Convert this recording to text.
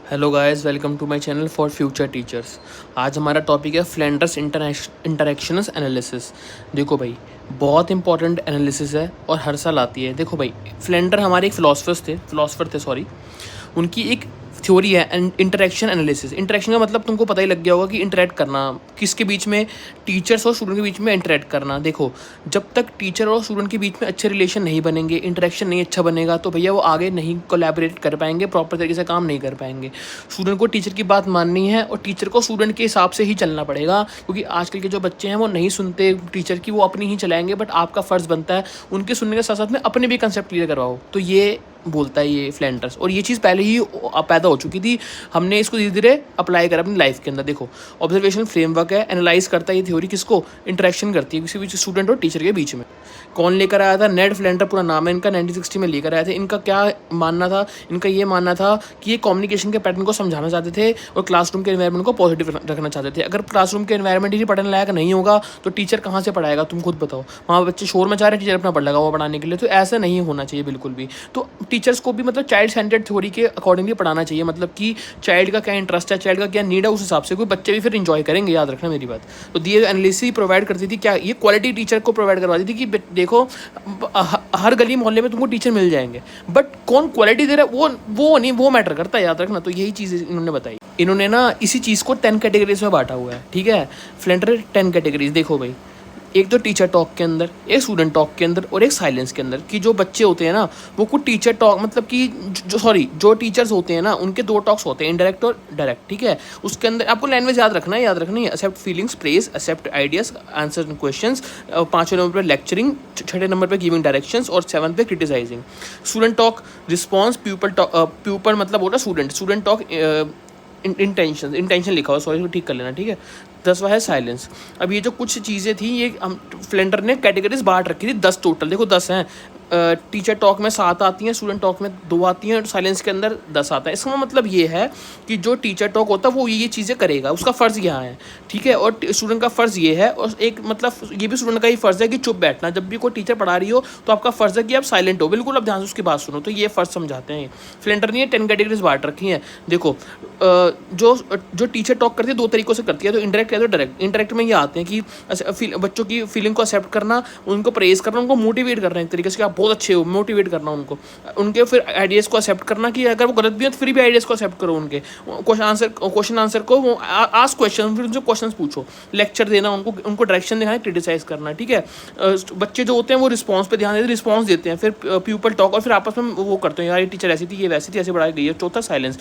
Hello guys, welcome to my channel for future teachers. आज हमारा topic है Flanders interactions analysis. देखो भाई, बहुत इंपॉर्टेंट एनालिसिस है और हर साल आती है। देखो भाई, फ्लैंडर हमारे एक फ़िलासफ़र थे उनकी एक थ्योरी है इंटरेक्शन एनालिसिस। इंटरेक्शन का मतलब तुमको पता ही लग गया होगा कि इंटरेक्ट करना, किसके बीच में, टीचर्स और स्टूडेंट के बीच में इंटरेक्ट करना। देखो, जब तक टीचर और स्टूडेंट के बीच में अच्छे रिलेशन नहीं बनेंगे, इंटरेक्शन नहीं अच्छा बनेगा, तो भैया वो आगे नहीं कोलैबोरेट कर पाएंगे, प्रॉपर तरीके से काम नहीं कर पाएंगे। स्टूडेंट को टीचर की बात माननी है और टीचर को स्टूडेंट के हिसाब से ही चलना पड़ेगा, क्योंकि आजकल के जो बच्चे हैं वो नहीं सुनते टीचर की, वो अपनी ही चलाएंगे। बट आपका फ़र्ज़ बनता है उनके सुनने के साथ साथ में अपने भी कंसेप्ट क्लियर करवाओ। तो ये बोलता है ये फ्लैंडर्स, और ये चीज़ पहले ही पैदा हो चुकी थी। हमने इसको धीरे धीरे अप्लाई करा अपनी लाइफ के अंदर। देखो, ऑब्जर्वेशन फ्रेमवर्क है, एनालाइज करता है ये थ्योरी किसको, इंटरेक्शन करती है किसी भी स्टूडेंट और टीचर के बीच में। कौन लेकर आया था? नेड फ्लैंडर पूरा नाम है इनका, 1960 में लेकर आए थे। इनका क्या मानना था? इनका ये मानना था कि ये कम्युनिकेशन के पैटर्न को समझाना चाहते थे और क्लासरूम के एनवायरनमेंट को पॉजिटिव रखना चाहते थे। अगर क्लासरूम के एनवायरनमेंट ही पढ़ने लायक नहीं होगा तो टीचर कहाँ से पढ़ाएगा? तुम खुद बताओ। वहाँ बच्चे शोर मचा रहे हैं, टीचर अपना पढ़ लगा हुआ पढ़ाने के लिए। तो ऐसा नहीं होना चाहिए बिल्कुल भी। तो टीचर्स को भी मतलब चाइल्ड सेंटर्ड थ्योरी के अकॉर्डिंगली पढ़ाना चाहिए, मतलब कि चाइल्ड का क्या इंटरेस्ट है, चाइल्ड का क्या नीड है, उस हिसाब से कोई बच्चे भी फिर इंजॉय करेंगे। याद रखना मेरी बात। तो दिए एनालिसिस प्रोवाइड करती थी क्या, ये क्वालिटी टीचर को प्रोवाइड करवाती थी कि देखो, हर गली मोहल्ले में तुमको टीचर मिल जाएंगे, बट कौन क्वालिटी दे रहा है वो नहीं, वो मैटर करता है। याद रखना। तो यही चीज़ इन्होंने बताई। इन्होंने ना इसी चीज़ को 10 कैटेगरीज में बांटा हुआ है, ठीक है। Flanders 10 categories. देखो भाई, एक तो टीचर टॉक के अंदर, एक स्टूडेंट टॉक के अंदर और एक साइलेंस के अंदर। कि जो बच्चे होते हैं ना, वो कुछ टीचर टॉक, मतलब कि जो टीचर्स होते हैं ना, उनके दो टॉक्स होते हैं, इनडायरेक्ट और डायरेक्ट, ठीक है। उसके अंदर आपको लैंग्वेज याद रखना है, accept feelings, praise, accept ideas, answer questions. 5वें नंबर पर लेक्चरिंग, 6ठे नंबर पर गिविंग डायरेक्शंस और 7th पे criticising. Student talk response, pupil मतलब होता है स्टूडेंट टॉक इंटेंशन लिखा हुआ, सॉरी इसको ठीक कर लेना, ठीक है। 10वां है साइलेंस। अब ये जो कुछ चीज़ें थी, ये हम फ्लेंडर ने कैटेगरीज बांट रखी थी, 10 टोटल। देखो 10 हैं। टीचर टॉक में 7 आती हैं, स्टूडेंट टॉक में 2 आती हैं और साइलेंस के अंदर 10 आता है। इसका मतलब ये है कि जो टीचर टॉक होता है वो ये चीज़ें करेगा, उसका फ़र्ज़ यहाँ है, ठीक है। और स्टूडेंट का फ़र्ज़ ये है, और एक मतलब ये भी स्टूडेंट का ही फ़र्ज़ है कि चुप बैठना। जब भी कोई टीचर पढ़ा रही हो तो आपका फ़र्ज़ है कि आप साइलेंट हो, बिल्कुल आप ध्यान से उसकी बात सुनो। तो ये फ़र्ज़ समझाते हैं फ्लेंडर ने। 10 कैटेगरीज बांट रखी हैं। देखो, जो टीचर टॉक करती है 2 तरीक़ों से करती है, तो इंडायरेक्ट है तो डायरेक्ट। इंडायरेक्ट में ये आते हैं कि बच्चों की फीलिंग को एक्सेप्ट करना, उनको प्रेज़ करना, उनको मोटिवेट करना एक तरीके से कि आप बहुत अच्छे हो, मोटिवेट करना उनको। उनके फिर आइडियाज़ को एक्सेप्ट करना कि अगर वो गलत भी हो तो फिर भी आइडियाज़ को एक्सेप्ट करो उनके। क्वेश्चन आंसर को वो आस्क क्वेश्चन, फिर उनसे क्वेश्चन पूछो। लेक्चर देना उनको डायरेक्शन दिखाना, क्रिटिसाइज करना, ठीक है। बच्चे जो होते हैं वो रिस्पॉन्स पे ध्यान देते हैं, रिस्पॉन्स देते हैं, फिर प्यूपल टॉक, और फिर आपस में वो करते हैं, यार ये टीचर ऐसी थी, ये वैसी थी, ऐसे बढ़ाई गई है। चौथा साइलेंस।